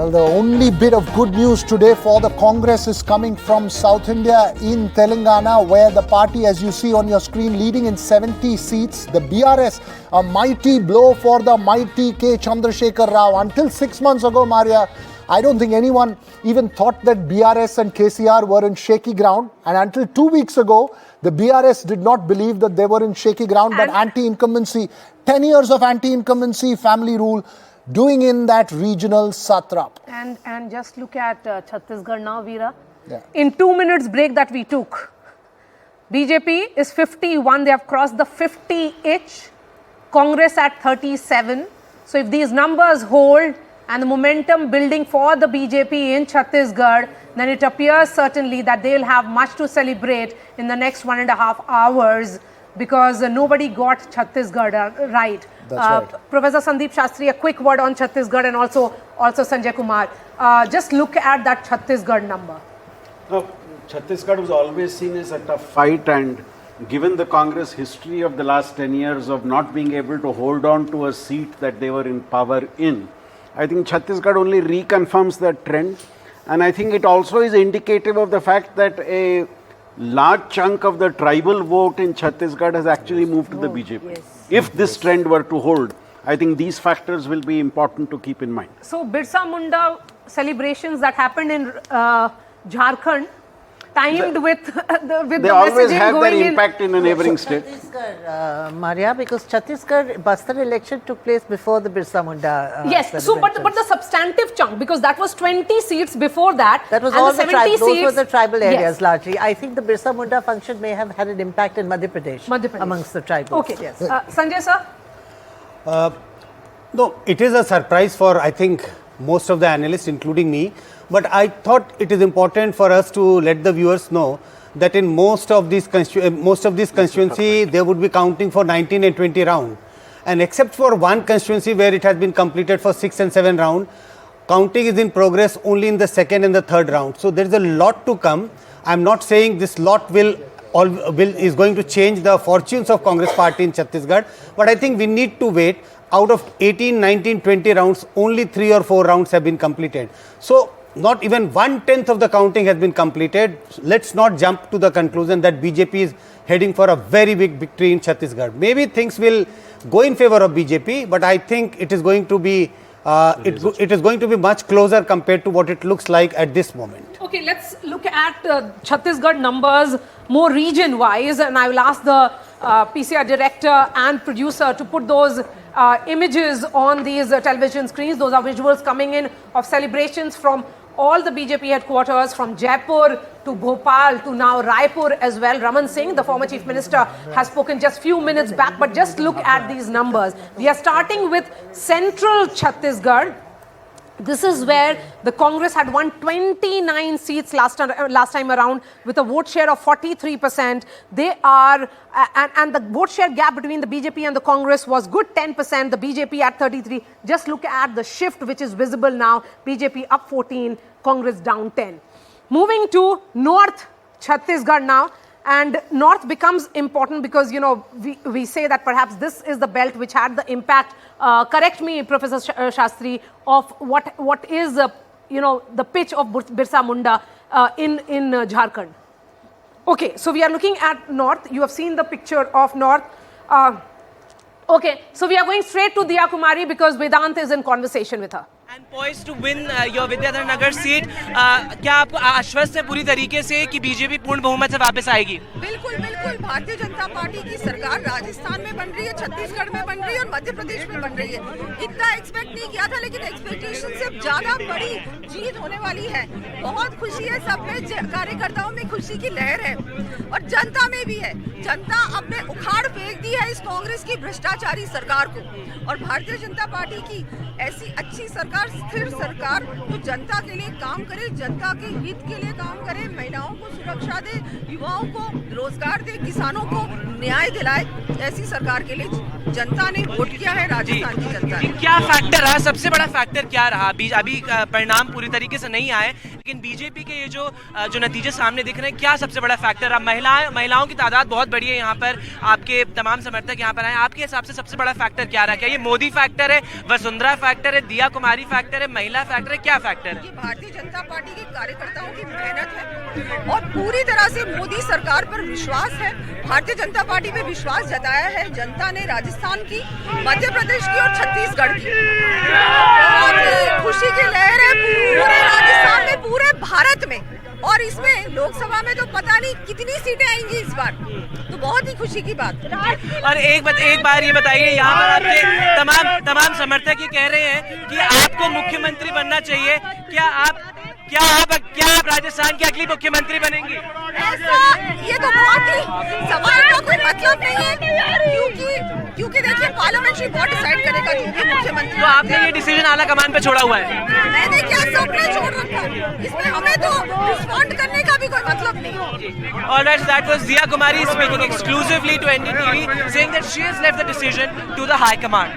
Well, the only bit of good news today for the Congress is coming from South India in Telangana, where the party, as you see on your screen, leading in 70 seats. The BRS, a mighty blow for the mighty K. Chandrasekhar Rao. Until 6 months ago, Maria, I don't think anyone even thought that BRS and KCR were in shaky ground. And until 2 weeks ago, the BRS did not believe that they were in shaky ground, but anti-incumbency, 10 years of anti-incumbency, family rule, doing in that regional satrap. And just look at Chhattisgarh now, Veera. Yeah. In 2 minutes break that we took, BJP is 51. They have crossed the 50-itch. Congress at 37. So if these numbers hold and the momentum building for the BJP in Chhattisgarh, then it appears certainly that they'll have much to celebrate in the next 1.5 hours, because nobody got Chhattisgarh right. That's right. Professor Sandeep Shastri, a quick word on Chhattisgarh, and also Sanjay Kumar. Just look at that Chhattisgarh number. No, Chhattisgarh was always seen as a tough fight, and given the Congress history of the last 10 years of not being able to hold on to a seat that they were in power in, I think Chhattisgarh only reconfirms that trend. And I think it also is indicative of the fact that a large chunk of the tribal vote in Chhattisgarh has actually moved to the BJP. Yes. If this trend were to hold, I think these factors will be important to keep in mind. So Birsa Munda celebrations that happened in Jharkhand, timed with the They always messaging have their going impact in a neighboring state. Chhattisgarh, Maria, because Chhattisgarh Bastar election took place before the Birsa Munda. Yes, so but the substantive chunk, because that was 20 seats before that. That was and all the tribal. Those were the tribal areas Yes. largely. I think the Birsa Munda function may have had an impact in Madhya Pradesh, amongst the tribals. Okay, Yes. Sanjay sir. No, it is a surprise for, I think, most of the analysts, including me. But I thought it is important for us to let the viewers know that in most of this constituency, they would be counting for 19 and 20 round. And except for one constituency where it has been completed for 6 and 7 round, counting is in progress only in the second and the third round. So there is a lot to come. I'm not saying this lot is going to change the fortunes of Congress party in Chhattisgarh, but I think we need to wait. Out of 18, 19, 20 rounds, only 3 or 4 rounds have been completed. So not even 1/10 of the counting has been completed. Let's not jump to the conclusion that BJP is heading for a very big victory in Chhattisgarh. Maybe things will go in favor of BJP, but I think it is going to be it is going to be much closer compared to what it looks like at this moment. Okay, let's look at Chhattisgarh numbers more region-wise, and I will ask the PCR director and producer to put those images on these television screens. Those are visuals coming in of celebrations from all the BJP headquarters, from Jaipur to Bhopal to now Raipur as well. Raman Singh, the former chief minister, has spoken just few minutes back, but just look at these numbers. We are starting with central Chhattisgarh. This is where the Congress had won 29 seats last time around with a vote share of 43%. They are, and the vote share gap between the BJP and the Congress was good 10%, the BJP at 33. Just look at the shift which is visible now. BJP up 14, Congress down 10. Moving to North Chhattisgarh now. And North becomes important because, you know, we say that perhaps this is the belt which had the impact, correct me, Professor Shastri, of what is, the pitch of Birsa Munda in Jharkhand. Okay, so we are looking at North. You have seen the picture of North. Okay, so we are going straight to Diya Kumari because Vedant is in conversation with her. And poised to win your Vidyadhar Nagar seat, क्या आपको आश्वस्त है पूरी तरीके से कि BJP पूर्ण बहुमत से वापस आएगी? बिल्कुल बिल्कुल, भारतीय जनता पार्टी की सरकार राजस्थान में बन रही है, छत्तीसगढ़ में बन रही है और मध्य प्रदेश में बन रही है. इतना एक्सपेक्ट नहीं किया था, लेकिन एक्सपेक्टेशन से ज्यादा बड़ी जीत होने वाली है. बहुत खुशी है, सब में कार्यकर्ताओं में खुशी की लहर है और जनता में भी है. जनता अपने उखाड़ फेंक दी है इस कांग्रेस की भ्रष्टाचारी सरकार को, और भारतीय जनता पार्टी की ऐसी अच्छी सरकार, स्थिर सरकार तो जनता के लिए काम करे, जनता के हित के लिए काम करे, महिलाओं को सुरक्षा दे, युवाओं को रोजगार दे, किसानों को न्याय दिलाए. ऐसी सरकार के लिए जनता ने वोट किया है, राजस्थान की जनता ने. क्या फैक्टर रहा, सबसे बड़ा फैक्टर क्या रहा? अभी परिणाम पूरी तरीके से नहीं आए, लेकिन बीजेपी के ये जो नतीजे सामने दिख रहे हैं, क्या सबसे बड़ा फैक्टर रहा? महिलाओं की तादाद बहुत बड़ी है यहाँ पर, आपके तमाम समर्थक तक यहाँ पर आए, आपके हिसाब से सबसे बड़ा फैक्टर क्या रहा? क्या ये मोदी फैक्टर है, वसुंधरा फैक्टर है, दिया कुमारी फैक्टर है, महिला फैक्टर है, क्या फैक्टर है? भारतीय जनता पार्टी के कार्यकर्ताओं की मेहनत है और पूरी तरह से मोदी सरकार पर विश्वास है। भारतीय जनता पार्टी पे विश्वास जताया है जनता ने, राजस्थान की, मध्य प्रदेश की और छत्तीसगढ़ की। बहुत ही खुशी की लहर है पूरे राजस्थान में, पूरे भारत में, और इसमें लोकसभा में तो पता नहीं कितनी सीटें आएंगी इस बार, तो बहुत ही खुशी की बात है। और एक बार ये बताइए, यहाँ पर आपके तमाम समर्थक ये कह रहे हैं कि आपको मुख्यमंत्री बनना चाहिए, क्या आप राजस्थान की अगली मुख्यमंत्री बनेंगी? ऐसा ये तो बहुत ही सवाल का कोई मतलब नहीं है, क्योंकि देखिए पार्लियामेंट्री बोर्ड डिसाइड करेगा जो भी मुख्यमंत्री। तो आपने ये डिसीजन आला कमान पे छोड़ा हुआ है? मैंने क्या सबने छोड़ रखा, इसमें हमें तो रिस्पॉन्ड करने का भी कोई मतलब नहीं। Alright, so that was Diya Kumari speaking exclusively to NDTV, saying that she has left the decision to the High Command.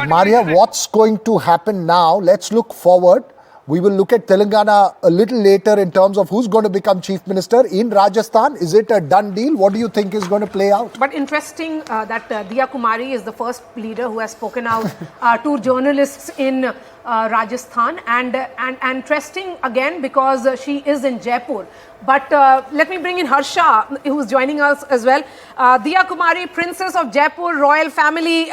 Maria, what's going to happen now? Let's look forward. We will look at Telangana a little later in terms of who's going to become Chief Minister. In Rajasthan, is it a done deal? What do you think is going to play out? But interesting that Diya Kumari is the first leader who has spoken out to journalists in Rajasthan, and interesting again because she is in Jaipur. But let me bring in Harsha, who's joining us as well. Diya Kumari, Princess of Jaipur, royal family,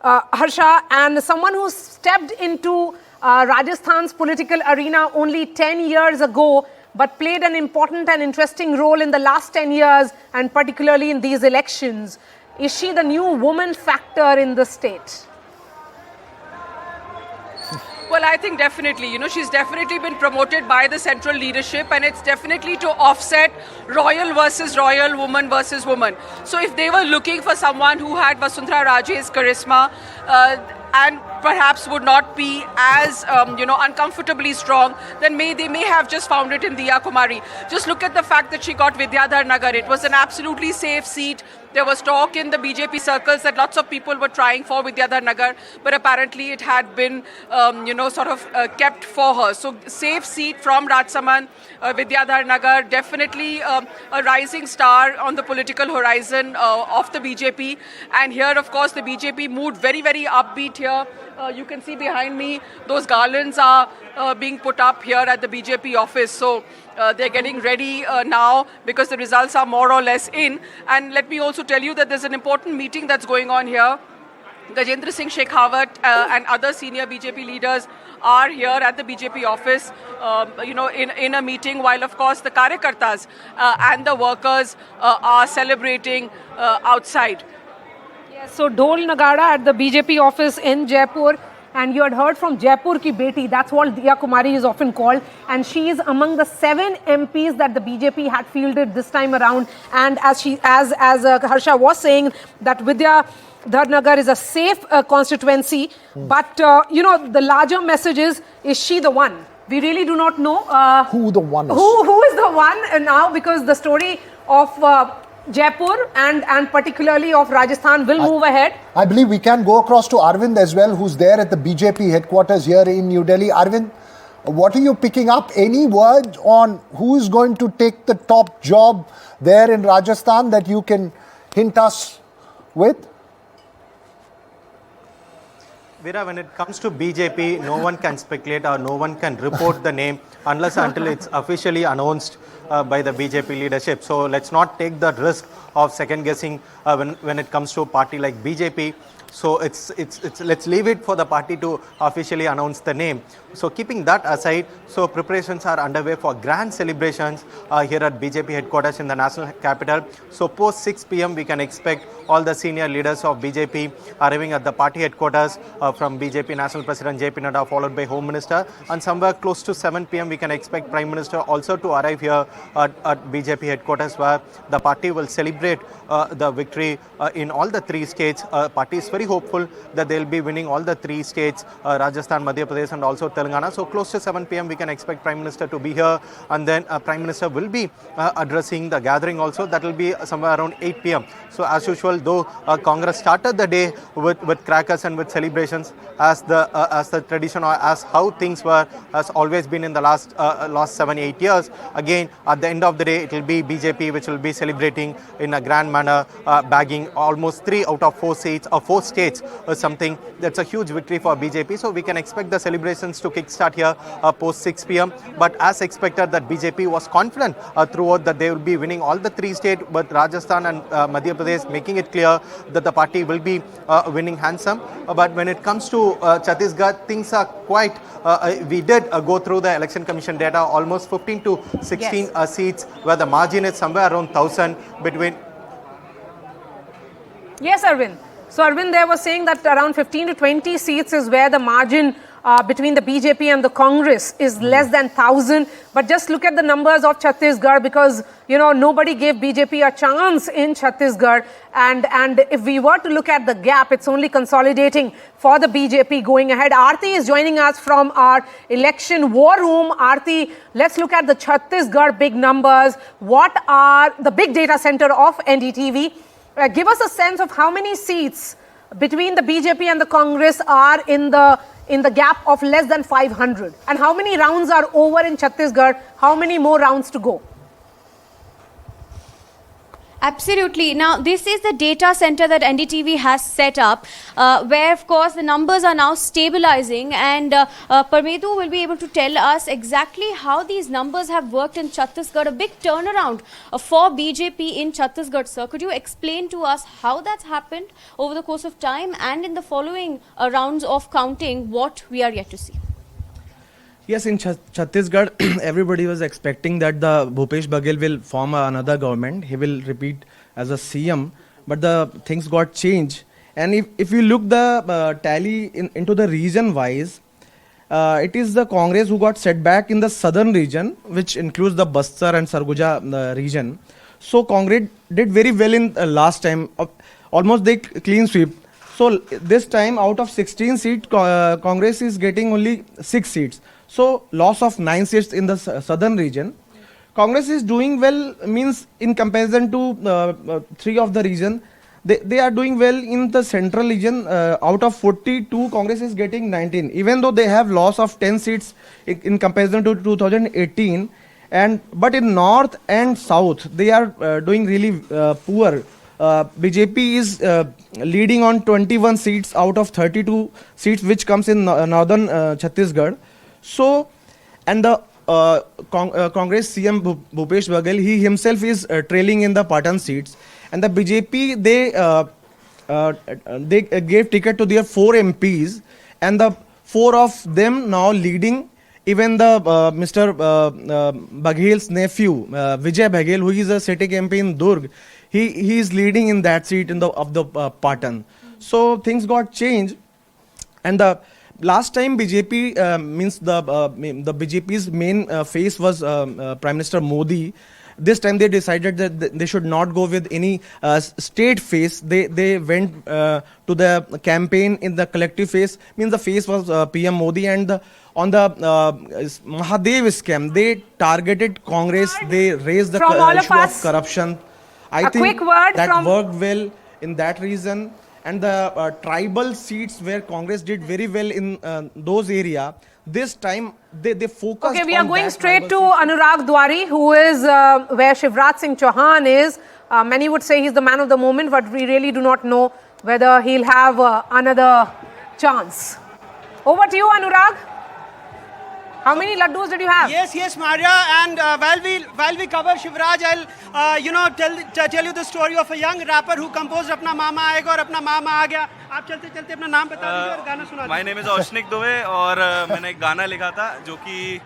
Harsha, and someone who stepped into Rajasthan's political arena only 10 years ago, but played an important and interesting role in the last 10 years, and particularly in these elections. Is she the new woman factor in the state? Well, I think definitely, she's definitely been promoted by the central leadership, and it's definitely to offset royal versus royal, woman versus woman. So if they were looking for someone who had Vasundhara Raje's charisma, and perhaps would not be as uncomfortably strong, then they may have just found it in Diya Kumari. Just look at the fact that she got Vidyadhar Nagar. It was an absolutely safe seat. There was talk in the BJP circles that lots of people were trying for Vidyadhar Nagar, but apparently it had been kept for her. So safe seat from Rajsamand, Vidyadhar Nagar, definitely a rising star on the political horizon of the BJP. And here, of course, the BJP moved very, very upbeat here. You can see behind me, those garlands are being put up here at the BJP office. So they're getting ready now because the results are more or less in. And let me also tell you that there's an important meeting that's going on here. Gajendra Singh Shekhawat and other senior BJP leaders are here at the BJP office, in a meeting, while of course the Karyakartas and the workers are celebrating outside. Yes, so Dhol Nagada at the BJP office in Jaipur. And you had heard from Jaipur ki beti, that's what Diya Kumari is often called. And she is among the 7 MPs that the BJP had fielded this time around. And as Harsha was saying, that Vidyadhar Nagar is a safe constituency. But, the larger message is she the one? We really do not know Who the one is. Who is the one now, because the story of Jaipur and particularly of Rajasthan will move ahead. I believe we can go across to Arvind as well, who's there at the BJP headquarters here in New Delhi. Arvind, what are you picking up? Any word on who is going to take the top job there in Rajasthan that you can hint us with? Veera, when it comes to BJP, no one can speculate or no one can report the name unless until it's officially announced by the BJP leadership. So let's not take the risk of second guessing when it comes to a party like BJP. So let's leave it for the party to officially announce the name. So keeping that aside, so preparations are underway for grand celebrations here at BJP headquarters in the national capital. So post 6 p.m. we can expect all the senior leaders of BJP arriving at the party headquarters from BJP National President JP Nadda, followed by Home Minister, and somewhere close to 7 p.m. we can expect Prime Minister also to arrive here at BJP headquarters, where the party will celebrate the victory in all the 3 states. Party is very hopeful that they'll be winning all the 3 states, Rajasthan, Madhya Pradesh and also Telangana. So close to 7 p.m. we can expect Prime Minister to be here, and then Prime Minister will be addressing the gathering also. That will be somewhere around 8 p.m. So as usual, though Congress started the day with crackers and with celebrations, as the tradition or as how things were has always been in the last 7-8 years. Again, at the end of the day, it will be BJP which will be celebrating in a grand manner, bagging almost 3 out of 4 seats or 4 states or something. That's a huge victory for BJP. So we can expect the celebrations to kickstart here post 6 p.m. But as expected, that BJP was confident throughout that they will be winning all the 3 states, but Rajasthan and Madhya Pradesh making it clear that the party will be winning handsome. But when it comes to Chhattisgarh, things are quite, we did go through the Election Commission data, almost 15 to 16 seats, where the margin is somewhere around 1,000 between. Yes, Arvind. So, Arvind, they were saying that around 15 to 20 seats is where the margin between the BJP and the Congress is less than 1,000. But just look at the numbers of Chhattisgarh, because, you know, nobody gave BJP a chance in Chhattisgarh. And if we were to look at the gap, it's only consolidating for the BJP going ahead. Aarti is joining us from our election war room. Aarti, let's look at the Chhattisgarh big numbers. What are the big data center of NDTV? Give us a sense of how many seats between the BJP and the Congress are in the gap of less than 500, and how many rounds are over in Chhattisgarh, how many more rounds to go? Absolutely. Now, this is the data center that NDTV has set up, where, of course, the numbers are now stabilizing, and Parmedu will be able to tell us exactly how these numbers have worked in Chhattisgarh. A big turnaround for BJP in Chhattisgarh, sir. Could you explain to us how that's happened over the course of time, and in the following rounds of counting, what we are yet to see? Yes, in Chhattisgarh, everybody was expecting that the Bhupesh Baghel will form another government. He will repeat as a CM, but the things got changed. And if you look the tally into the region wise, it is the Congress who got set back in the southern region, which includes the Bastar and Sarguja region. So Congress did very well in last time, almost they clean sweep. So this time, out of 16 seats, Congress is getting only 6 seats. So loss of 9 seats in the southern region. Congress is doing well, means in comparison to 3 of the region, they are doing well in the central region. Out of 42, Congress is getting 19, even though they have loss of 10 seats in comparison to 2018. But in north and south, they are doing really poor. BJP is leading on 21 seats out of 32 seats, which comes in northern Chhattisgarh. So, and the Congress CM Bhupesh Baghel, he himself is trailing in the Patan seats, and the BJP they gave ticket to their 4 MPs, and the 4 of them now leading. Even the Mr. Baghel's nephew Vijay Baghel, who is a sitting MP in Durg, he is leading in that seat of the Patan. So things got changed, and the last time BJP means the BJP's main face was Prime Minister Modi. This time they decided that they should not go with any state face. They went to the campaign in the collective face. Means the face was PM Modi, and on the Mahadev scam, they targeted Congress. They raised the issue of corruption. I think that worked well in that region. And the tribal seats where Congress did very well in those areas, this time they focused on. Okay, we are going straight to Anurag Dwari, who is where Shivraj Singh Chauhan is. Many would say he's the man of the moment, but we really do not know whether he'll have another chance. Over to you, Anurag. How many laddus did you have? Yes, Maria. And while we cover Shivraj, I'll tell you the story of a young rapper who composed "Apna Mama Aayega" और अपना मामा आ गया. आप चलते अपना नाम बता दीजिए और गाना सुना दीजिए. My name is Oshnik Dubey और मैंने एक गाना लिखा था जो कि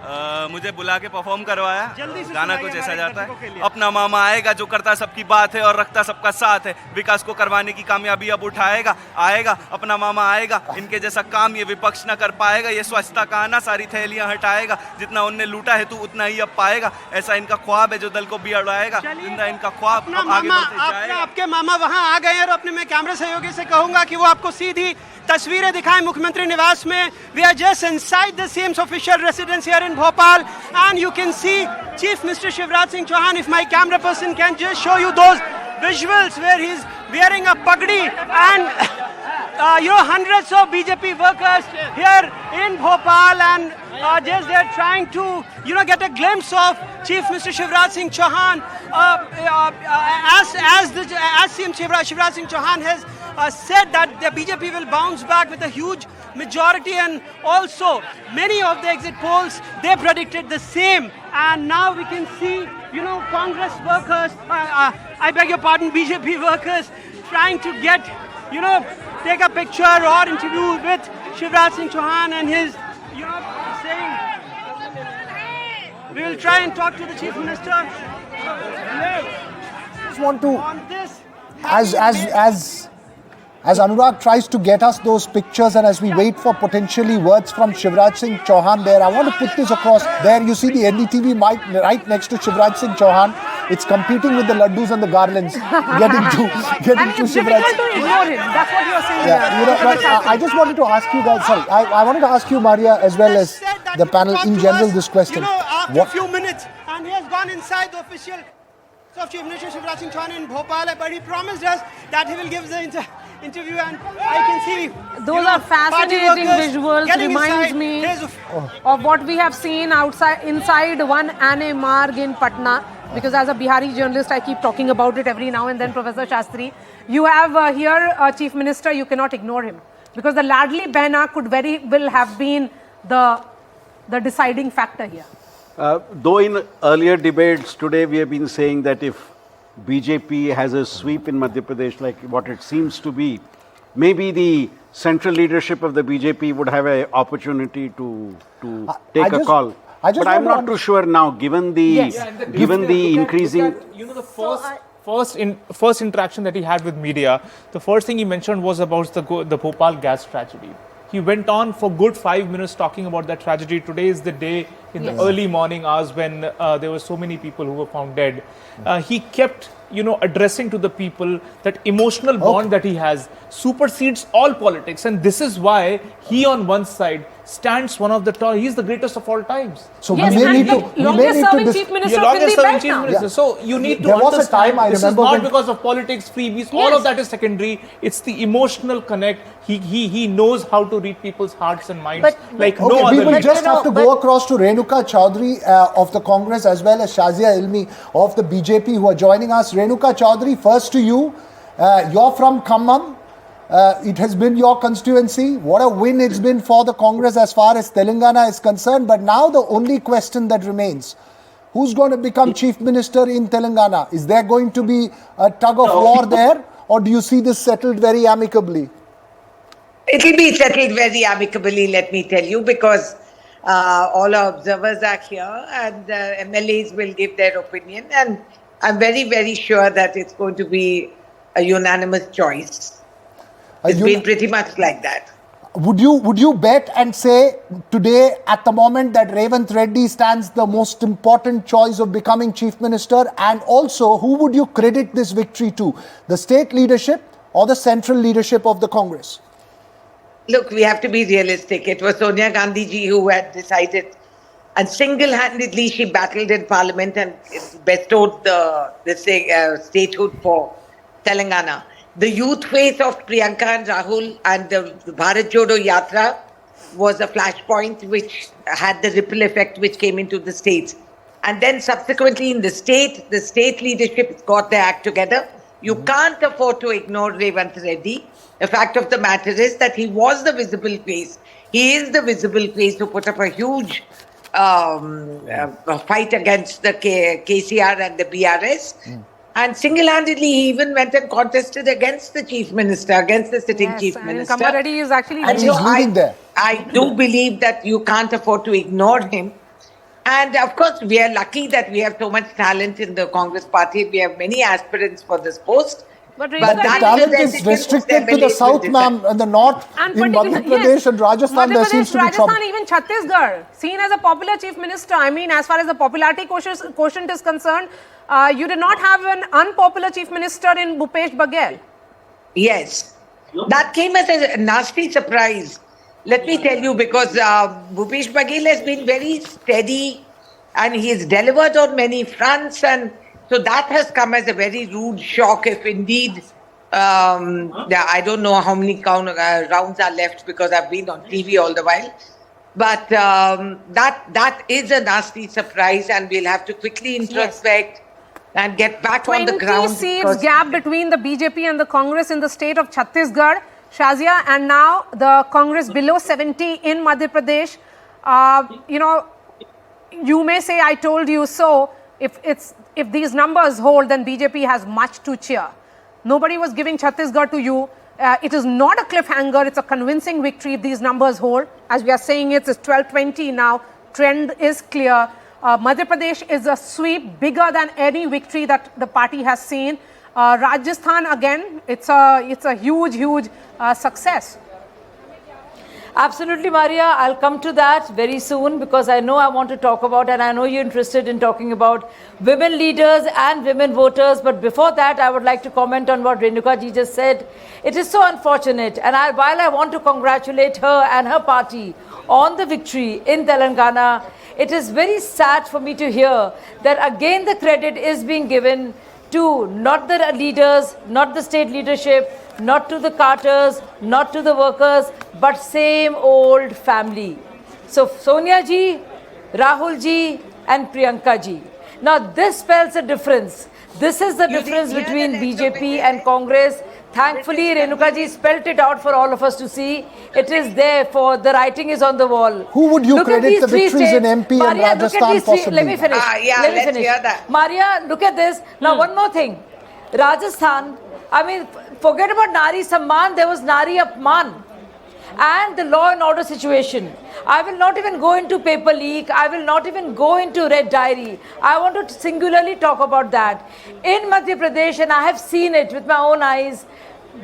मुझे बुला के परफॉर्म करवाया. गाना कुछ ऐसा जाता है, अपना मामा आएगा जो करता सबकी बात है और रखता सबका साथ है, विकास को करवाने की कामयाबी अब उठाएगा, आएगा अपना मामा आएगा, इनके जैसा काम ये विपक्ष ना कर पाएगा, ये स्वच्छता का आना सारी थैलियां हटाएगा, जितना उनने लूटा है तू उतना ही अब पाएगा, ऐसा इनका ख्वाब है जो दल को बिगड़ाएगा, जिंदा इनका ख्वाब अब आगे बढ़ते जाएगा. आपके मामा वहाँ आ गए और अपने मैं कैमरा सहयोगी से कहूंगा कि वो आपको सीधी तस्वीरें दिखाएं मुख्यमंत्री निवास में. We are just inside the CM's official residence here in Bhopal, and you can see Chief Mr. Shivraj Singh Chauhan. If my camera person can just show you those visuals where he's wearing a pagdi and hundreds of BJP workers here in Bhopal and just they're trying to get a glimpse of Chief Minister Shivraj Singh Chauhan as CM Shivraj Singh Chauhan has said that the BJP will bounce back with a huge majority, and also many of the exit polls they predicted the same. And now we can see Congress workers, I beg your pardon, BJP workers trying to get take a picture or interview with Shivraj Singh Chauhan and his saying we will try and talk to the Chief Minister. Just want to as Anurag tries to get us those pictures and as we wait for potentially words from Shivraj Singh Chauhan there, I want to put this across. There you see the NDTV mic right next to Shivraj Singh Chauhan. It's competing with the laddus and the garlands. Getting to it's Shivraj. difficult to ignore him. That's what you're saying. Yeah, I just wanted to ask you guys, sorry, I wanted to ask you, Maria, as well as the panel in general, this question. After a few minutes, and he has gone inside the official of Chief Minister Shivraj Singh Chauhan in Bhopal, but he promised us that he will give the interview, and I can see those are fascinating visuals. Reminds me of what we have seen inside one Anne Marg in Patna. Because as a Bihari journalist, I keep talking about it every now and then, Professor Shastri. You have here a Chief Minister, you cannot ignore him. Because the Ladli Behna could very well have been the deciding factor here. Though in earlier debates today we have been saying that if BJP has a sweep in Madhya Pradesh like what it seems to be, maybe the central leadership of the BJP would have an opportunity to take a call. But I'm not too sure now, given the increasing. The first interaction that he had with media, the first thing he mentioned was about the Bhopal gas tragedy. He went on for good 5 minutes talking about that tragedy. Today is the day in the early morning hours when there were so many people who were found dead. He kept, addressing to the people that emotional bond that he has supersedes all politics. And this is why he on one side stands one of the top. He's the greatest of all times. So yes, we may need to longest-serving Chief Minister of the belt now. Yeah. So you need to there understand was a time, I this remember is not because of politics, freebies, all of that is secondary. It's the emotional connect. He knows how to read people's hearts and minds like no other leader. We will just have to go but across to Renuka Chaudhary of the Congress as well as Shazia Ilmi of the BJP who are joining us. Renuka Chaudhary, first to you. You're from Khammam. It has been your constituency. What a win it's been for the Congress as far as Telangana is concerned. But now the only question that remains, who's going to become Chief Minister in Telangana? Is there going to be a tug of war there? Or do you see this settled very amicably? It will be settled very amicably, let me tell you, because all our observers are here and MLAs will give their opinion. And I'm very, very sure that it's going to be a unanimous choice. It's been pretty much like that. Would you bet and say today at the moment that Revanth Reddy stands the most important choice of becoming Chief Minister? And also, who would you credit this victory to? The state leadership or the central leadership of the Congress? Look, we have to be realistic. It was Sonia Gandhi ji who had decided, and single-handedly she battled in Parliament and bestowed the statehood for Telangana. The youth face of Priyanka and Rahul and the Bharat Jodo Yatra was a flashpoint which had the ripple effect which came into the states. And then subsequently in the state leadership got their act together. You can't afford to ignore Revanth Reddy. The fact of the matter is that he was the visible face. He is the visible face who put up a huge fight against the KCR and the BRS. And single-handedly, he even went and contested against the Chief Minister, against the sitting Chief Minister. Kamma Reddy is actually and he's leading there. I do believe that you can't afford to ignore him. And of course, we are lucky that we have so much talent in the Congress party. We have many aspirants for this post. But the talent is restricted to the south, ma'am, and the north. And in Madhya Pradesh and Rajasthan, there seems to be trouble. Even Chhattisgarh, seen as a popular Chief Minister. I mean, as far as the popularity quotient is concerned, you did not have an unpopular Chief Minister in Bhupesh Baghel. Yes. That came as a nasty surprise. Let me tell you, because Bhupesh Baghel has been very steady and he has delivered on many fronts, and So that has come as a very rude shock if indeed, I don't know how many rounds are left because I've been on TV all the while. But that is a nasty surprise, and we'll have to quickly introspect and get back on the ground. 20 seats gap between the BJP and the Congress in the state of Chhattisgarh, Shazia, and now the Congress below 70 in Madhya Pradesh. You may say I told you so. If these numbers hold, then BJP has much to cheer. Nobody was giving Chhattisgarh to you. It is not a cliffhanger. It's a convincing victory if these numbers hold. As we are saying, it's 12-20 now. Trend is clear. Madhya Pradesh is a sweep bigger than any victory that the party has seen. Rajasthan, again, it's a huge success. Absolutely, Maria. I'll come to that very soon because I know I want to talk about, and I know you're interested in talking about women leaders and women voters. But before that, I would like to comment on what Renuka ji just said. It is so unfortunate. And while I want to congratulate her and her party on the victory in Telangana, it is very sad for me to hear that again the credit is being given to not the leaders, not the state leadership, not to the carters, not to the workers, but same old family. So Sonia ji, Rahul ji and Priyanka ji. Now this spells a difference. This is the difference between BJP and Congress. Thankfully, Renuka ji spelled it out for all of us to see. It is there, for the writing is on the wall. Who would you credit the victories in MP and Rajasthan possibly? Let me finish. Let's hear that. Maria, look at this. Now one more thing. Rajasthan, I mean, forget about Nari Samman, there was Nari Apman. And the law and order situation. I will not even go into paper leak. I will not even go into red diary. I want to singularly talk about that. In Madhya Pradesh, and I have seen it with my own eyes,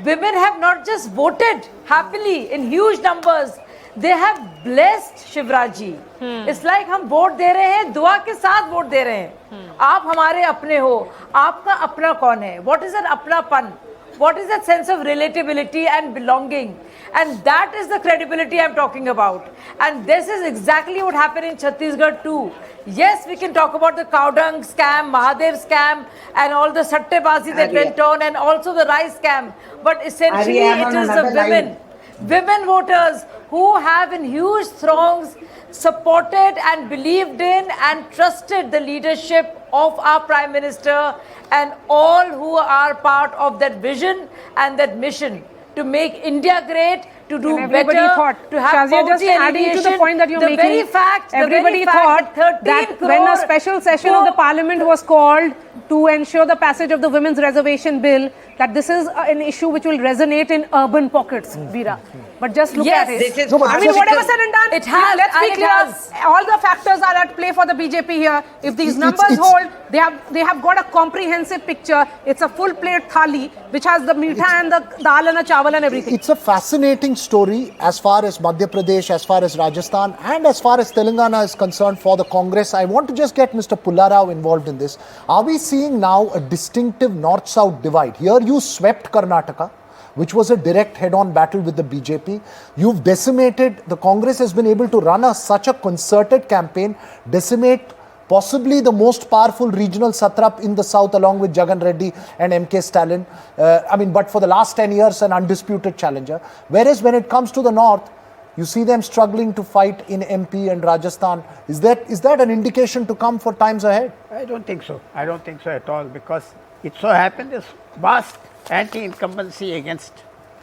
women have not just voted happily in huge numbers. They have blessed Shivraj ji. It's like हम vote दे रहे हैं, दुआ के साथ vote दे रहे हैं. आप हमारे अपने हो. आपका अपना कौन है? What is that अपनापन? What is that sense of relatability and belonging? And that is the credibility I'm talking about. And this is exactly what happened in Chhattisgarh too. Yes, we can talk about the Cowdung scam, Mahadev scam, and all the sattebazi that went on, and also the rice scam. But essentially, it is the women voters who have in huge throngs supported and believed in and trusted the leadership of our Prime Minister and all who are part of that vision and that mission to make India great, to do better, to have Shazia, poverty just adding to the point that you're making, everybody thought that when a special session of the parliament was called to ensure the passage of the women's reservation bill, that this is an issue which will resonate in urban pockets, Veera. But just look at it. I mean, whatever said and done, let's be clear. All the factors are at play for the BJP here. If these numbers hold, they have got a comprehensive picture. It's a full plate thali, which has the meetha and the dal and the chawal and everything. It's a fascinating story as far as Madhya Pradesh, as far as Rajasthan, and as far as Telangana is concerned for the Congress. I want to just get Mr. Pullarao involved in this. Are we seeing now a distinctive north-south divide? Here you swept Karnataka, which was a direct head-on battle with the BJP. You've decimated, the Congress has been able to run such a concerted campaign, decimate possibly the most powerful regional satrap in the south along with Jagan Reddy and MK Stalin. But for the last 10 years, an undisputed challenger. Whereas when it comes to the north, you see them struggling to fight in MP and Rajasthan. Is that an indication to come for times ahead? I don't think so. I don't think so at all, because it so happened this vast anti-incumbency against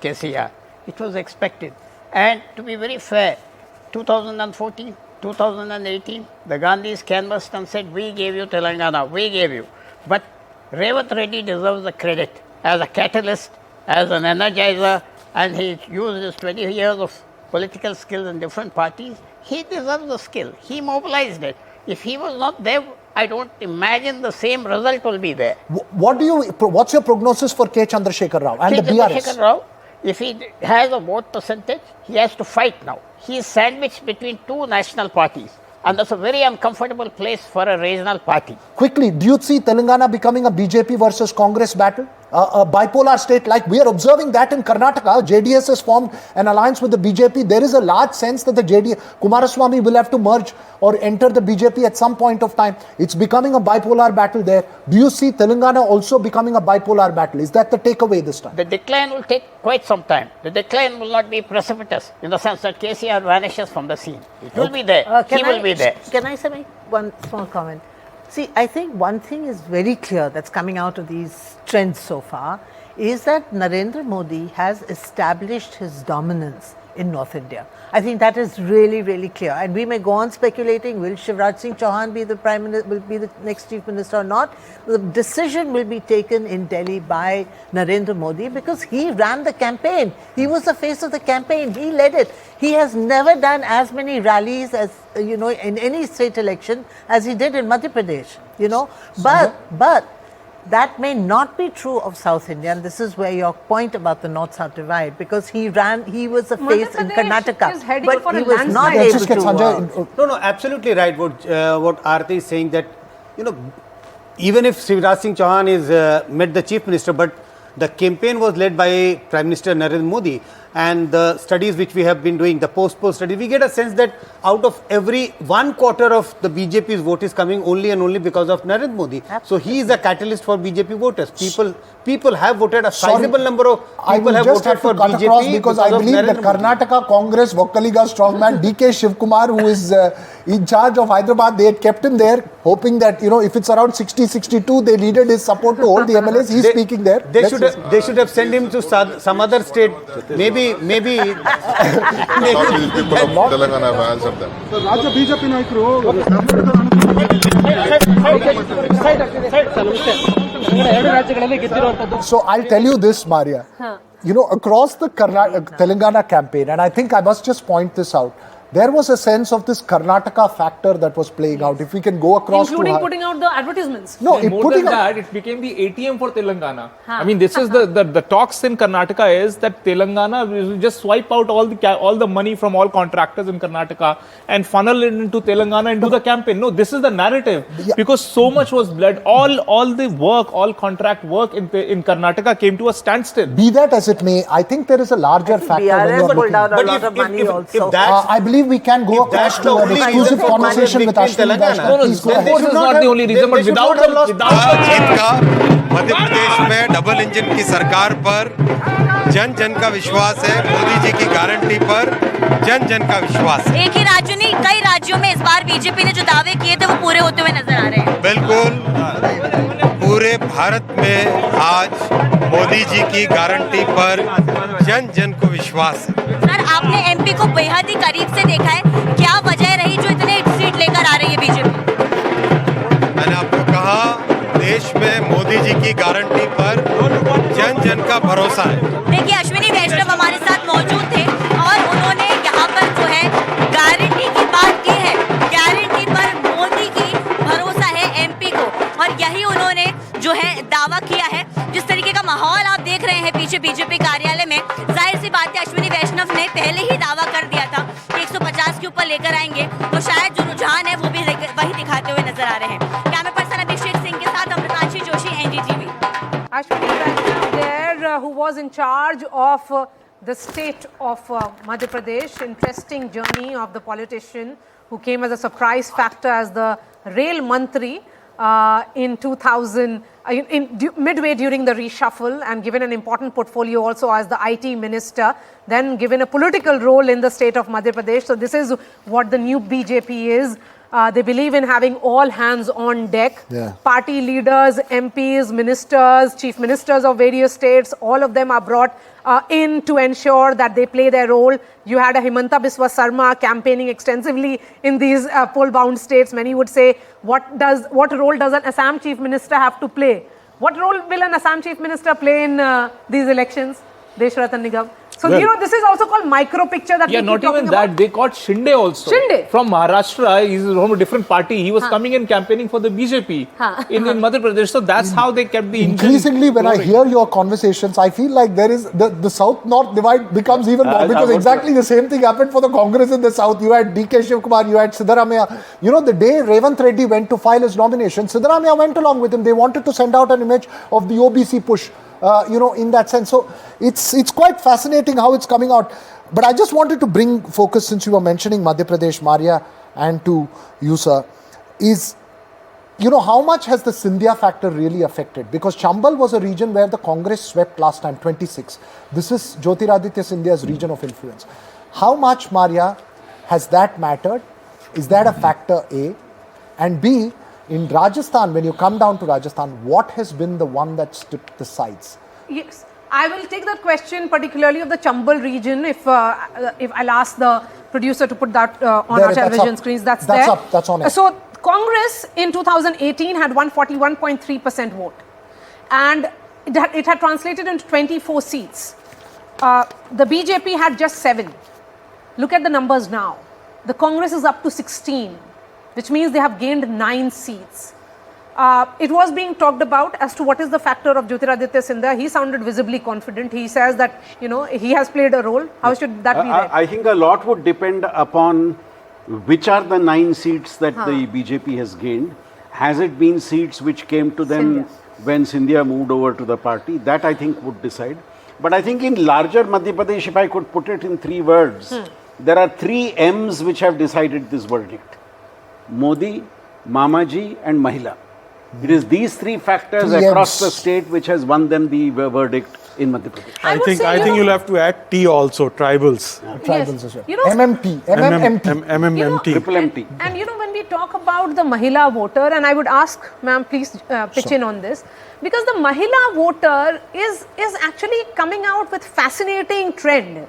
KCR. It was expected. And to be very fair, 2014, 2018, the Gandhis canvassed and said, we gave you Telangana, we gave you. But Revat Reddy deserves the credit as a catalyst, as an energizer, and he used his 20 years of political skills in different parties. He deserves the skill. He mobilized it. If he was not there, I don't imagine the same result will be there. What's your prognosis for K. Chandrasekhar Rao and the BRS? Chandrasekhar Rao, if he has a vote percentage, he has to fight now. He is sandwiched between two national parties, and that's a very uncomfortable place for a regional party. Quickly, do you see Telangana becoming a BJP versus Congress battle? a bipolar state like we are observing that in Karnataka. JDS has formed an alliance with the BJP. There is a large sense that the Kumaraswamy will have to merge or enter the BJP at some point of time. It's becoming a bipolar battle there. Do you see Telangana also becoming a bipolar battle? Is that the takeaway this time? The decline will take quite some time. The decline will not be precipitous in the sense that KCR vanishes from the scene. It will be there. He will be there. Can I say one small comment? See, I think one thing is very clear that's coming out of these trends so far is that Narendra Modi has established his dominance in North India. I think that is really, really clear. And we may go on speculating, will Shivraj Singh Chauhan be the Prime Minister, will be the next Chief Minister or not? The decision will be taken in Delhi by Narendra Modi because he ran the campaign. He was the face of the campaign. He led it. He has never done as many rallies as, in any state election as he did in Madhya Pradesh, But that may not be true of South India, and this is where your point about the North-South divide, because he was the face in Karnataka, but he was not able to. No, absolutely right. What Aarti is saying that, even if Shivraj Singh Chauhan is met the Chief Minister, but the campaign was led by Prime Minister Narendra Modi, and the studies which we have been doing, the post-poll studies, we get a sense that out of every 1/4 of the BJP's vote is coming only and only because of Narendra Modi. Absolutely. So he is a catalyst for BJP voters. People have voted, a sizable number of people have voted for BJP because I believe the Karnataka Congress Vokkaliga strongman DK Shivkumar, who is in charge of Hyderabad, they had kept him there, hoping that if it's around 60-62, they needed his support to hold the MLAs. He's speaking there. They should have sent him to some other state. Maybe Telangana have answered them. So, Rajya BJP So I'll tell you this, Maria. Across the Telangana campaign, and I think I must just point this out, there was a sense of this Karnataka factor that was playing out. If we can go across including putting out the advertisements. No, more than that, it became the ATM for Telangana. I mean, this is the talks in Karnataka is that Telangana will just swipe out all the money from all contractors in Karnataka and funnel it into Telangana and do the campaign. No, this is the narrative because so much was bled. All the work, all contract work in Karnataka came to a standstill. Be that as it may, I think there is a larger factor. I believe we can go across to an exclusive conversation with Ashwini Vaishnav. This is not the only reason, but without जीत का मध्य प्रदेश में double engine की सरकार पर जन जन का विश्वास है, मोदी जी की गारंटी पर जन जन का विश्वास है। एक ही राज्य नहीं, कई राज्यों में इस बार बीजेपी ने जो दावे किए थे वो पूरे होते हुए नजर आ रहे हैं। बिल्कुल, पूरे भारत में आज मोदी जी की गारंटी पर जन जन को विश्वास है। सर, आपने एमपी को बेहद ही करीब से देखा है, क्या वजह रही जो इतने सीट लेकर आ रही है बीजेपी? मैंने आपको कहा, देश में मोदी जी की गारंटी पर जन जन का भरोसा है। देखिए, अश्विनी वैष्णव हमारे साथ मौजूद थे और उन्होंने यहाँ पर जो है गारंटी की बात की है। गारंटी पर मोदी की भरोसा है एमपी को, और यही उन्होंने जो है दावा किया है। जिस तरीके का माहौल आप देख रहे हैं पीछे बीजेपी कार्यालय में, जाहिर सी बात है अश्विनी वैष्णव ने पहले ही दावा कर दिया था कि 150 के ऊपर लेकर आएंगे, तो शायद जो रुझान है वो भी वही दिखाते हुए नजर आ रहे हैं। कैमरा पर्सन अभिषेक सिंह के साथ Amritanshi Joshi, NDTV। Ashwini Vaishnav there, who was in charge of the state of Madhya Pradesh. Interesting journey of the politician who came as a surprise factor as the rail mantri in 2000, midway during the reshuffle, and given an important portfolio also as the IT minister, then given a political role in the state of Madhya Pradesh. So this is what the new BJP is. They believe in having all hands on deck. Party leaders, MPs, ministers, chief ministers of various states, all of them are brought in to ensure that they play their role. You had a Himanta Biswa Sarma campaigning extensively in these poll-bound states. Many would say, what role does an Assam chief minister have to play? What role will an Assam chief minister play in these elections? Deshratan Nigam. So, this is also called micro picture that we keep not talking even that. about. They got Shinde also. Shinde? From Maharashtra. He's from a different party. He was coming in campaigning for the BJP in Madhya Pradesh. So, that's how they kept the increasingly, when I hear your conversations, I feel like there is the South-North divide becomes even more, because exactly the same thing happened for the Congress in the South. You had DK Shivkumar, you had Siddaramaiah. The day Revant Reddy went to file his nomination, Siddaramaiah went along with him. They wanted to send out an image of the OBC push. in that sense. So it's quite fascinating how it's coming out. But I just wanted to bring focus, since you were mentioning Madhya Pradesh, Maria, and to you, sir, is, how much has the Scindia factor really affected? Because Chambal was a region where the Congress swept last time, 26. This is Jyotiraditya Scindia's region of influence. How much, Maria, has that mattered? Is that a factor, A? And B, in Rajasthan, when you come down to Rajasthan, what has been the one that's tipped the sides? Yes, I will take that question particularly of the Chambal region. If I'll ask the producer to put that on our television screens, that's there. That's on it. So Congress in 2018 had 141.3% vote, and it had translated into 24 seats. The BJP had just 7. Look at the numbers now. The Congress is up to 16, which means they have gained 9 seats. It was being talked about as to what is the factor of Jyotiraditya Scindia. He sounded visibly confident. He says that, he has played a role. How should that be read? I think a lot would depend upon which are the 9 seats that the BJP has gained. Has it been seats which came to them when Scindia moved over to the party? That I think would decide. But I think in larger Madhya Pradesh, if I could put it in 3 words, there are 3 M's which have decided this verdict. Modi, Mamaji and Mahila. It is these 3 factors across the state which has won them the verdict in Madhya Pradesh. I think you'll have to add T also, tribals. Tribals as well. MMT. Triple MT. And when we talk about the Mahila voter, and I would ask, ma'am, please pitch in on this, because the Mahila voter is actually coming out with fascinating trend.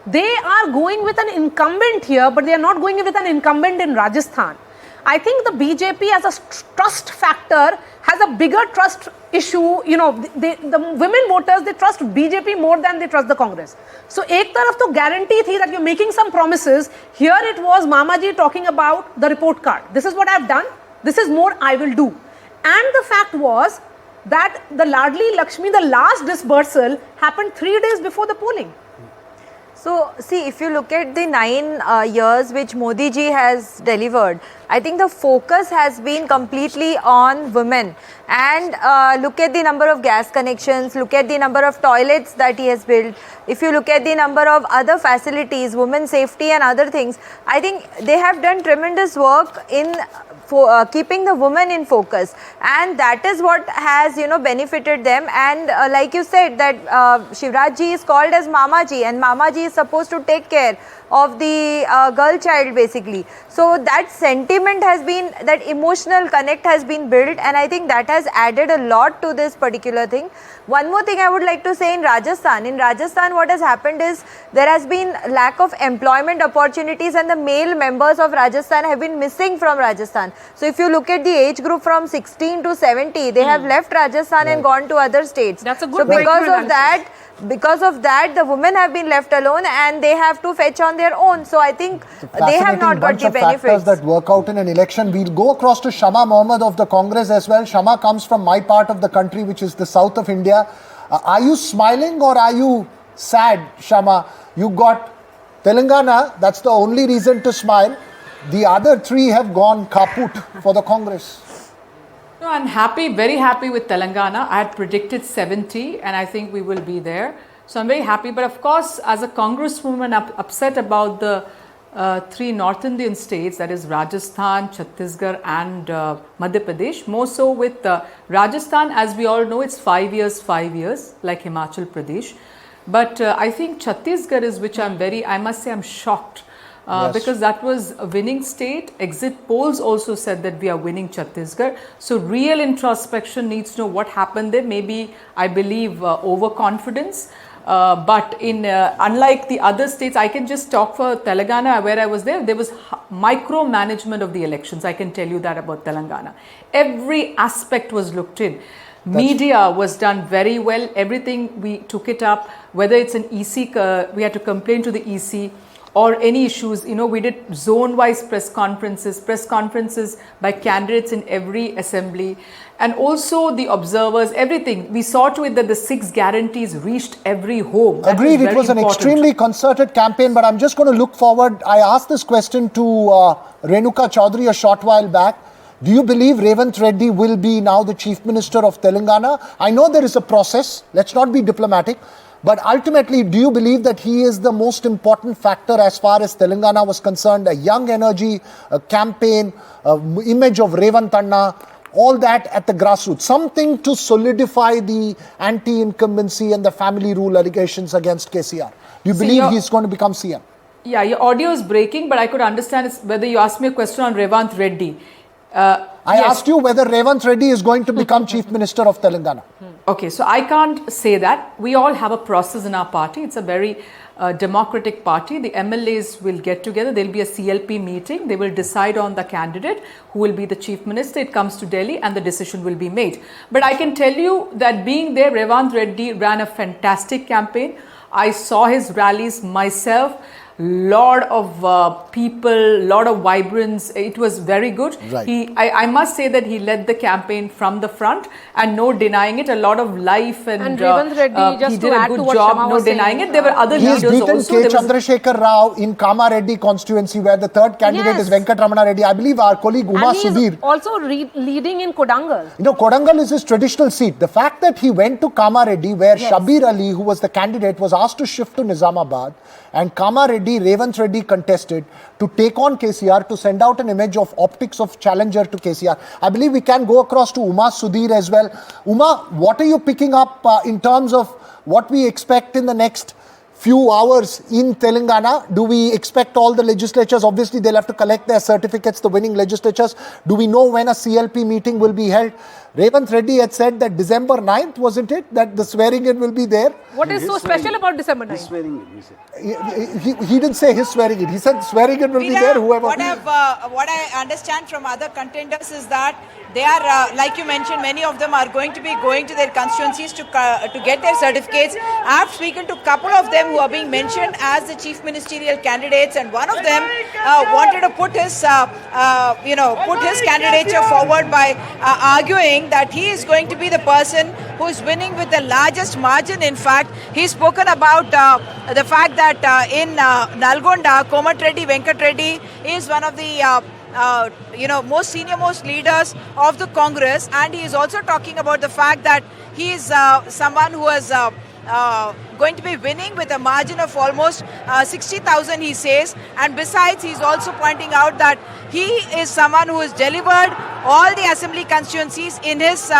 They are going with an incumbent here, but they are not going with an incumbent in Rajasthan. I think the BJP as a trust factor has a bigger trust issue. The women voters, they trust BJP more than they trust the Congress. So, ek taraf to guarantee thi that you're making some promises. Here it was Mamaji talking about the report card. This is what I've done. This is more I will do. And the fact was that the Ladli Lakshmi, the last disbursal, happened 3 days before the polling. So, see, if you look at the 9 years which Modi ji has delivered, I think the focus has been completely on women. And look at the number of gas connections, look at the number of toilets that he has built. If you look at the number of other facilities, women's safety and other things, I think they have done tremendous work in keeping the women in focus, and that is what has benefited them. And like you said, that Shivraj ji is called as Mama ji, and Mama ji is supposed to take care of the girl child basically. So that sentiment has been, that emotional connect has been built, and I think that has added a lot to this particular thing. One more thing I would like to say in Rajasthan. In Rajasthan, what has happened is there has been lack of employment opportunities, and the male members of Rajasthan have been missing from Rajasthan. So if you look at the age group from 16 to 70, they have left Rajasthan and gone to other states. That's a good point. Because of that, the women have been left alone and they have to fetch on their own. So I think they have not got the benefits. Factors that work out in an election. We'll go across to Shama Mohammed of the Congress as well. Shama comes from my part of the country, which is the south of India. Are you smiling or are you sad, Shama? You got Telangana, that's the only reason to smile. The other 3 have gone kaput for the Congress. No, I'm happy, very happy with Telangana. I had predicted 70 and I think we will be there. So I'm very happy. But of course, as a congresswoman, I'm upset about the 3 North Indian states, that is Rajasthan, Chhattisgarh and Madhya Pradesh. More so with Rajasthan, as we all know, it's 5 years, like Himachal Pradesh. But I think Chhattisgarh is which I must say I'm shocked. Because that was a winning state. Exit polls also said that we are winning Chhattisgarh. So real introspection needs to know what happened there. Maybe, I believe, overconfidence. But in unlike the other states, I can just talk for Telangana, where I was there was micromanagement of the elections. I can tell you that about Telangana. Every aspect was looked in. Media was done very well. Everything, we took it up. Whether it's an EC, we had to complain to the EC. Or any issues, we did zone-wise press conferences by candidates in every assembly, and also the observers, everything. We saw to it that the 6 guarantees reached every home. Agreed, it was an extremely concerted campaign, but I'm just going to look forward. I asked this question to Renuka Chaudhary a short while back. Do you believe Revanth Reddy will be now the Chief Minister of Telangana? I know there is a process, let's not be diplomatic, but ultimately, do you believe that he is the most important factor as far as Telangana was concerned? A young energy, a campaign, image of Revanth Anna, all that at the grassroots, something to solidify the anti-incumbency and the family rule allegations against KCR. Do you believe he's going to become CM? Yeah, your audio is breaking, but I could understand whether you asked me a question on Revanth Reddy. I asked you whether Revanth Reddy is going to become Chief Minister of Telangana. Okay, so I can't say that. We all have a process in our party. It's a very democratic party. The MLAs will get together. There will be a CLP meeting. They will decide on the candidate who will be the Chief Minister. It comes to Delhi and the decision will be made. But I can tell you that being there, Revanth Reddy ran a fantastic campaign. I saw his rallies myself. Lot of people, lot of vibrance. It was very good. Right. I must say that he led the campaign from the front and no denying it. A lot of life and Revanth Reddy, just he did to a add to good what job. Shama No was denying saying, it. There were other He has leaders beaten also. K. Chandrasekhar Rao in Kama Reddy constituency, where the third candidate is Venkat Ramana Reddy. I believe our colleague Uma and he's Sudhir. also leading in Kodangal. You know, Kodangal is his traditional seat. The fact that he went to Kama Reddy, where Shabir Ali, who was the candidate, was asked to shift to Nizamabad, and Kama Reddy, Revanth Reddy contested to take on KCR, to send out an image of optics of challenger to KCR. I believe we can go across to Uma Sudhir as well. Uma, what are you picking up in terms of what we expect in the next few hours in Telangana? Do we expect all the legislatures? Obviously, they'll have to collect their certificates, the winning legislatures. Do we know when a CLP meeting will be held? Revanth Reddy had said that December 9th, wasn't it? That the swearing in will be there. What is so special about December 9th? His swearing in, he said. He didn't say his swearing in. He said swearing in will be there, whoever. What I understand from other contenders is that they are, like you mentioned, many of them are going to be going to their constituencies to get their certificates. I have spoken to a couple of them who are being mentioned as the chief ministerial candidates, and one of them wanted to put his, put his candidature forward by arguing that he is going to be the person who is winning with the largest margin. In fact, he's spoken about the fact that in Nalgonda, Komat Reddy, Venkat Reddy is one of the most senior-most leaders of the Congress, and he is also talking about the fact that he is someone who is going to be winning with a margin of almost 60,000, he says. And besides, he's also pointing out that he is someone who has delivered all the assembly constituencies in his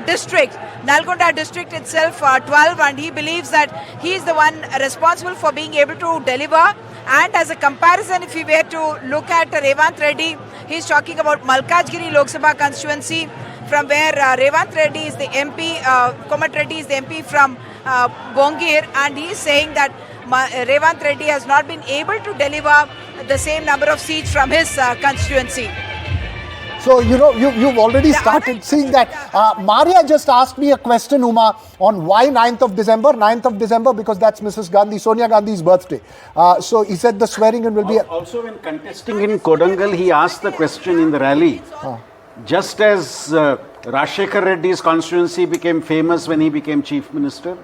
district, Nalgonda district itself, 12, and he believes that he is the one responsible for being able to deliver. And as a comparison, if we were to look at Revanth Reddy, he's talking about Malkajgiri Lok Sabha constituency, from where Revanth Reddy is the MP, Komat Reddy is the MP from Bongir, and he is saying that Revanth Reddy has not been able to deliver the same number of seats from his constituency. So, you've already started seeing that. Maria just asked me a question, Uma, on why 9th of December? 9th of December, because that's Mrs. Gandhi, Sonia Gandhi's birthday. So, he said the swearing in will be... Also, when contesting in Kodangal, he asked the question in the rally. Just as Rajshekar Reddy's constituency became famous when he became Chief Minister,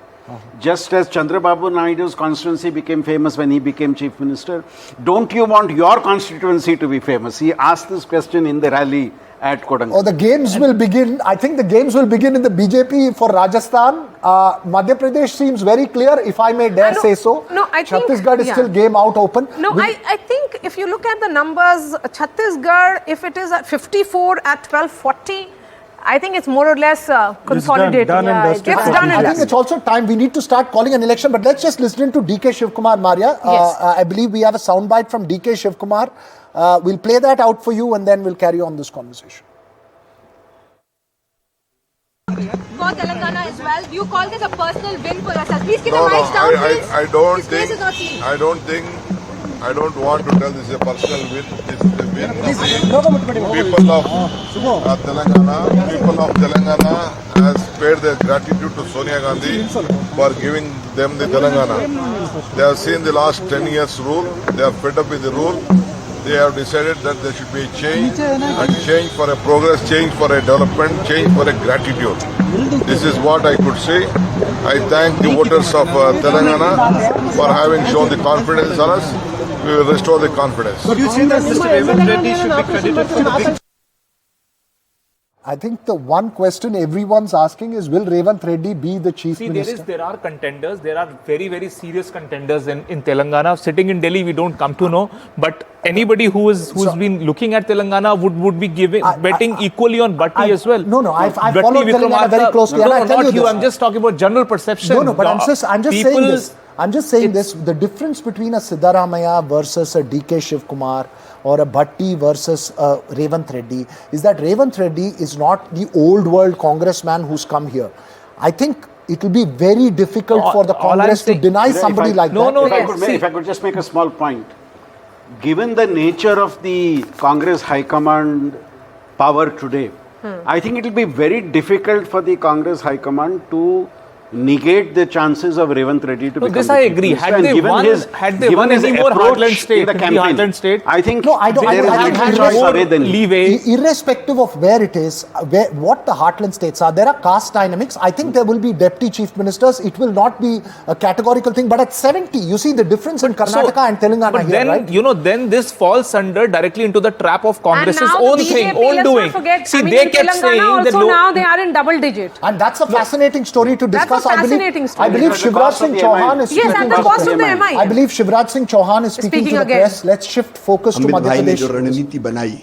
just as Chandrababu Naidu's constituency became famous when he became Chief Minister, don't you want your constituency to be famous? He asked this question in the rally at Kodangal. Oh, the games will begin. I think the games will begin in the BJP for Rajasthan. Madhya Pradesh seems very clear, if I may dare say so. No, I think Chhattisgarh is still game out open. No, I think if you look at the numbers, Chhattisgarh, if it is at 54 at 1240, I think it's more or less consolidated. It's done and dusted. I think it's also time we need to start calling an election. But let's just listen to DK Shivkumar, Maria. Yes. I believe we have a soundbite from DK Shivkumar. We'll play that out for you and then we'll carry on this conversation. For Telangana as well, do you call this a personal win for yourself? Please keep the No, mics down, please. I don't His face is not think. seen. I don't want to tell this is a personal win. This is a win of the people of Telangana. People of Telangana has paid their gratitude to Sonia Gandhi for giving them the Telangana. They have seen the last 10 years rule. They are fed up with the rule. They have decided that there should be a change, and change for a progress, change for a development, change for a gratitude. This is what I could say. I thank the voters of Telangana for having shown the confidence on us. We will restore the confidence. But you say that Mr. Revanth Reddy should be credited for the big I think the one question everyone's asking is, will Revanth Reddy be the chief minister? There are contenders. There are very, very serious contenders in Telangana. Sitting in Delhi, we don't come to know. But anybody who's been looking at Telangana would be betting equally on Bhatti as well. No, I followed Telangana very closely. No, not you. I'm just talking about general perception. No, but I'm just saying this. The difference between a Siddaramaiah versus a DK Shivkumar or a Bhatti versus Revanth Reddy is that Revanth Reddy is not the old world congressman who's come here. I think it will be very difficult for the Congress to deny somebody like that. If I could just make a small point. Given the nature of the Congress High Command power today, I think it will be very difficult for the Congress High Command to negate the chances of Revanth Reddy to become this I agree. Had they won any more heartland state, I think I don't leeway. Irrespective of where it is, what the heartland states are, there are caste dynamics. I think there will be deputy chief ministers. It will not be a categorical thing. But at 70, you see the difference in Karnataka and Telangana but here, then, right? Then this falls directly into the trap of Congress's own thing, BJP, own doing. See, they kept saying that now they are in double digit. And that's a fascinating story to discuss. That's a fascinating story. I believe Shivraj Singh Chauhan is speaking. Yes, at the cost of the MI. I believe Shivraj Singh Chauhan is speaking to the press. Let's shift focus to Madhya Pradesh. जो रणनीति बनाई,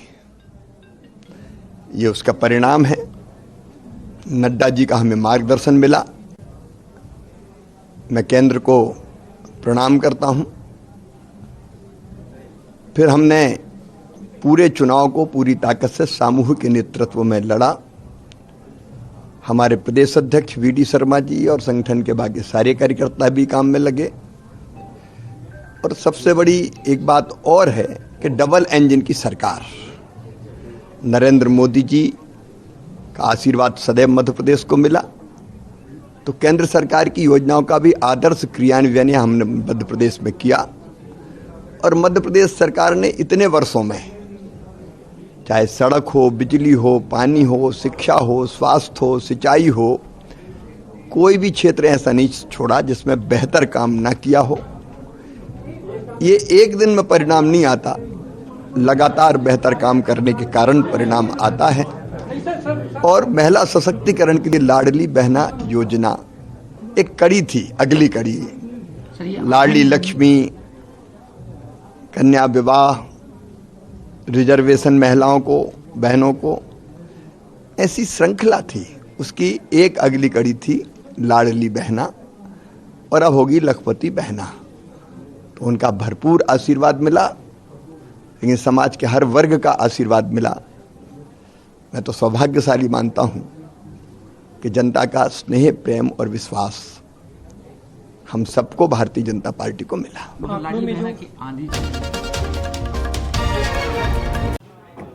ये उसका परिणाम है. नड्डा जी का हमें मार्गदर्शन मिला. मैं केंद्र को प्रणाम करता हूं. फिर हमने पूरे चुनाव को पूरी ताकत से सामूहिक नेतृत्व में लड़ा. हमारे प्रदेश अध्यक्ष वीडी शर्मा जी और संगठन के बाकी सारे कार्यकर्ता भी काम में लगे. और सबसे बड़ी एक बात और है कि डबल इंजन की सरकार, नरेंद्र मोदी जी का आशीर्वाद सदैव मध्य प्रदेश को मिला, तो केंद्र सरकार की योजनाओं का भी आदर्श क्रियान्वयन हमने मध्य प्रदेश में किया. और मध्य प्रदेश सरकार ने इतने वर्षों में, चाहे सड़क हो, बिजली हो, पानी हो, शिक्षा हो, स्वास्थ्य हो, सिंचाई हो, कोई भी क्षेत्र ऐसा नहीं छोड़ा जिसमें बेहतर काम ना किया हो. ये एक दिन में परिणाम नहीं आता, लगातार बेहतर काम करने के कारण परिणाम आता है. और महिला सशक्तिकरण के लिए लाडली बहना योजना एक कड़ी थी, अगली कड़ी. लाडली लक्ष्मी, कन्या विवाह, रिजर्वेशन महिलाओं को, बहनों को, ऐसी श्रृंखला थी. उसकी एक अगली कड़ी थी लाडली बहना, और अब होगी लखपति बहना. तो उनका भरपूर आशीर्वाद मिला, लेकिन समाज के हर वर्ग का आशीर्वाद मिला. मैं तो सौभाग्यशाली मानता हूं कि जनता का स्नेह, प्रेम और विश्वास हम सबको भारतीय जनता पार्टी को मिला.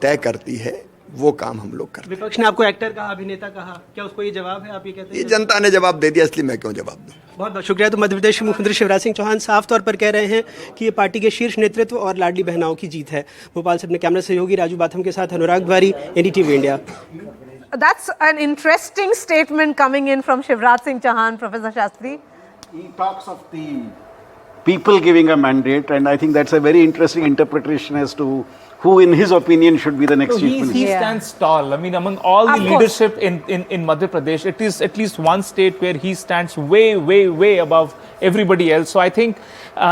तय करती है वो काम हम लोग करते हैं. विपक्ष ने आपको एक्टर कहा, अभिनेता कहा, क्या उसको ये जवाब है? आप ये कहते हैं ये जनता ने जवाब दे दिया, इसलिए मैं क्यों जवाब दूं. बहुत बहुत शुक्रिया. तो मध्य प्रदेश के मुख्यमंत्री शिवराज सिंह चौहान साफ तौर पर कह रहे हैं कि ये पार्टी के शीर्ष नेतृत्व और लाडली बहनाओं की जीत है. भोपाल से अपने कैमरा सहयोगी राजू बाथम के साथ अनुराग द्वारी, NDTV India. That's an interesting statement coming in from Shivraj Singh Chauhan, Professor Shastri. He talks of the people giving a mandate, and I think that's a very interesting interpretation as to who, in his opinion, should be the next chief minister. He stands tall. I mean, among all the leadership in Madhya Pradesh, it is at least one state where he stands way above everybody else. So I think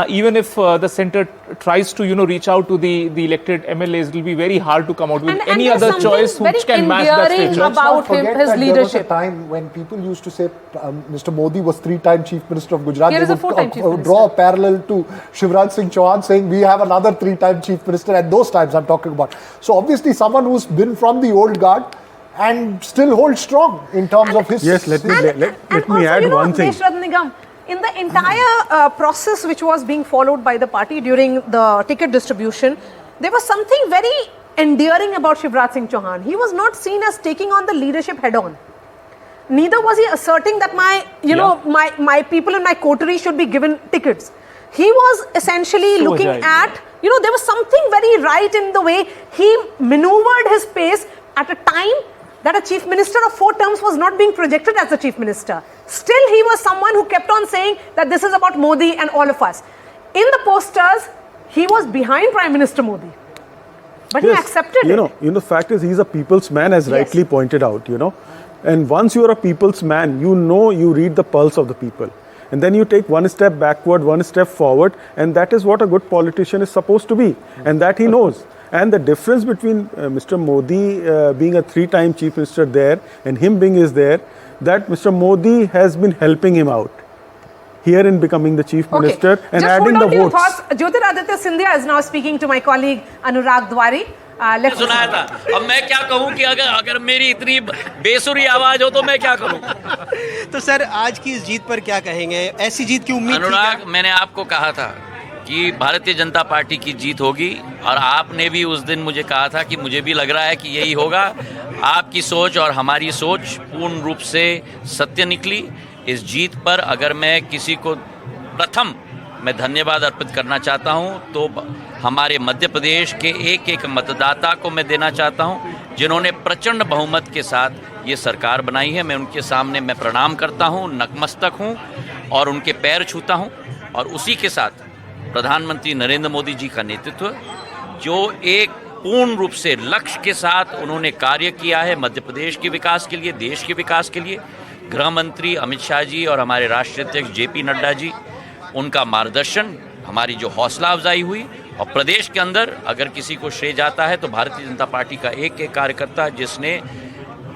even if the centre tries to, reach out to the elected MLAs, it will be very hard to come out with any other choice which can match that stature. About him, his leadership. There was a time when people used to say Mr. Modi was 3-time Chief Minister of Gujarat. Here is a 4-time Chief Minister. Draw a parallel to Shivraj Singh Chauhan saying we have another 3-time Chief Minister, and those times I'm talking about. So obviously someone who's been from the old guard and still holds strong in terms of his... Yes, let me add one thing. In the entire process which was being followed by the party during the ticket distribution, there was something very endearing about Shivraj Singh Chauhan. He was not seen as taking on the leadership head-on. Neither was he asserting that my people in my coterie should be given tickets. He was essentially looking at, there was something very right in the way he maneuvered his pace at a time that a chief minister of 4 terms was not being projected as a chief minister. Still, he was someone who kept on saying that this is about Modi and all of us. In the posters, he was behind Prime Minister Modi. But he accepted it. The fact is he's a people's man, as rightly pointed out, And once you're a people's man, you read the pulse of the people. And then you take one step backward, one step forward, and that is what a good politician is supposed to be. And that he knows. And the difference between Mr. Modi being a 3-time chief minister there and him being is there, that Mr. Modi has been helping him out here in becoming the chief minister and just adding hold the on to votes. your thoughts. Jyotiraditya Scindia is now speaking to my colleague Anurag Dwari. Let's सुनाया था. अब मैं क्या कहूँ कि अगर मेरी इतनी बेसुरी आवाज हो तो मैं क्या करूँ. तो सर आज की इस जीत पर क्या कहेंगे? ऐसी जीत की उम्मीद थी क्या? अनुराग, मैंने आपको कहा था कि भारतीय जनता पार्टी की जीत होगी और आपने भी उस दिन मुझे कहा था कि मुझे भी लग रहा है कि यही होगा. आपकी सोच और हमारी सोच पूर्ण रूप से सत्य निकली. इस जीत पर अगर मैं किसी को प्रथम मैं धन्यवाद अर्पित करना चाहता हूं तो हमारे मध्य प्रदेश के एक एक मतदाता को मैं देना चाहता हूं जिन्होंने प्रचंड बहुमत के साथ ये सरकार बनाई है. मैं उनके सामने मैं प्रणाम करता हूं, नतमस्तक हूं और उनके पैर छूता हूं. और उसी के साथ प्रधानमंत्री नरेंद्र मोदी जी का नेतृत्व जो एक पूर्ण रूप से लक्ष्य के साथ उन्होंने कार्य किया है मध्य प्रदेश के विकास के लिए, देश के विकास के लिए. गृह मंत्री अमित शाह जी और हमारे राष्ट्रीय अध्यक्ष JP नड्डा जी, उनका मार्गदर्शन, हमारी जो हौसला अफजाई हुई. और प्रदेश के अंदर अगर किसी को श्रेय जाता है तो भारतीय जनता पार्टी का एक एक कार्यकर्ता जिसने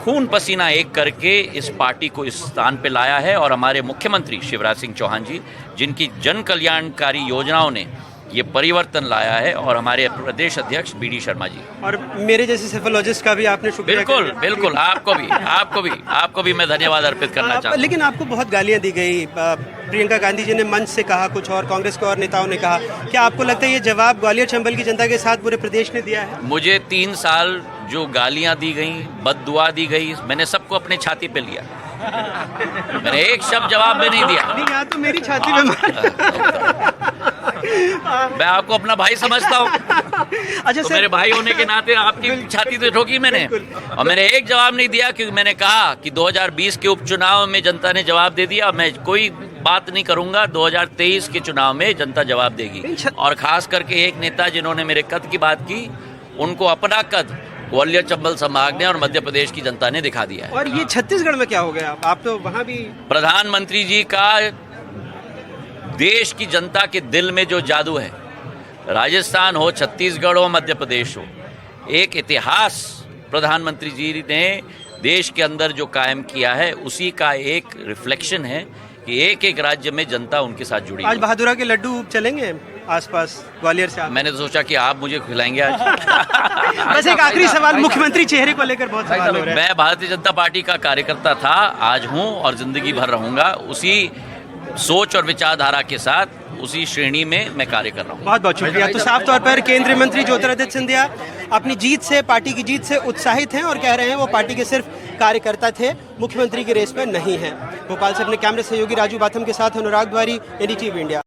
खून पसीना एक करके इस पार्टी को इस स्थान पे लाया है. और हमारे मुख्यमंत्री शिवराज सिंह चौहान जी जिनकी जन कल्याणकारी योजनाओं ने ये परिवर्तन लाया है. और हमारे प्रदेश अध्यक्ष BD शर्मा जी और मेरे जैसे सेफोलॉजिस्ट का भी आपने शुक्रिया. बिल्कुल आपको भी मैं धन्यवाद अर्पित करना चाहता हूँ. लेकिन आपको बहुत गालियां दी गई. प्रियंका गांधी जी ने मंच से कहा कुछ और, कांग्रेस के और नेताओं ने कहा. क्या आपको लगता है ये जवाब ग्वालियर चंबल की जनता के साथ पूरे प्रदेश ने दिया है? मुझे 3 साल जो गालियां दी गई, बददुआ दी गई, मैंने सबको अपने छाती पे लिया. मैंने एक शब्द जवाब में नहीं दिया. नहीं, तो मेरी छाती पे मैं आपको अपना भाई समझता हूँ. अच्छा, तो मेरे भाई होने के नाते आपकी छाती तो ठोकी मैंने. और मैंने एक जवाब नहीं दिया क्योंकि मैंने कहा कि 2020 के उपचुनाव में जनता ने जवाब दे दिया. मैं कोई बात नहीं करूंगा. 2023 के चुनाव में जनता जवाब देगी. और खास करके एक नेता जिन्होंने मेरे कद की बात की, उनको अपना कद ग्वालियर चंबल संभाग ने और मध्य प्रदेश की जनता ने दिखा दिया है. और ये छत्तीसगढ़ में क्या हो गया? आप तो वहाँ भी प्रधानमंत्री जी का देश की जनता के दिल में जो जादू है, राजस्थान हो, छत्तीसगढ़ हो, मध्य प्रदेश हो, एक इतिहास प्रधानमंत्री जी ने देश के अंदर जो कायम किया है उसी का एक रिफ्लेक्शन है कि एक एक राज्य में जनता उनके साथ जुड़ी. आज बहादुरा के लड्डू चलेंगे आसपास ग्वालियर से? मैंने तो सोचा कि आप मुझे खिलाएंगे आज. बस एक आखिरी सवाल, मुख्यमंत्री चेहरे को लेकर बहुत सवाल हो रहे हैं. मैं भारतीय जनता पार्टी का कार्यकर्ता था, आज हूं और जिंदगी भर रहूंगा. उसी सोच और विचारधारा के साथ उसी श्रेणी में मैं कार्य कर रहा हूँ. बहुत बहुत शुक्रिया. तो साफ तौर पर केंद्रीय मंत्री ज्योतिरादित्य सिंधिया अपनी जीत से, पार्टी की जीत से उत्साहित हैं और कह रहे हैं वो पार्टी के सिर्फ कार्यकर्ता थे, मुख्यमंत्री की रेस में नहीं हैं. भोपाल से अपने कैमरे सहयोगी राजू बाथम के साथ अनुराग द्वारी, NDTV इंडिया.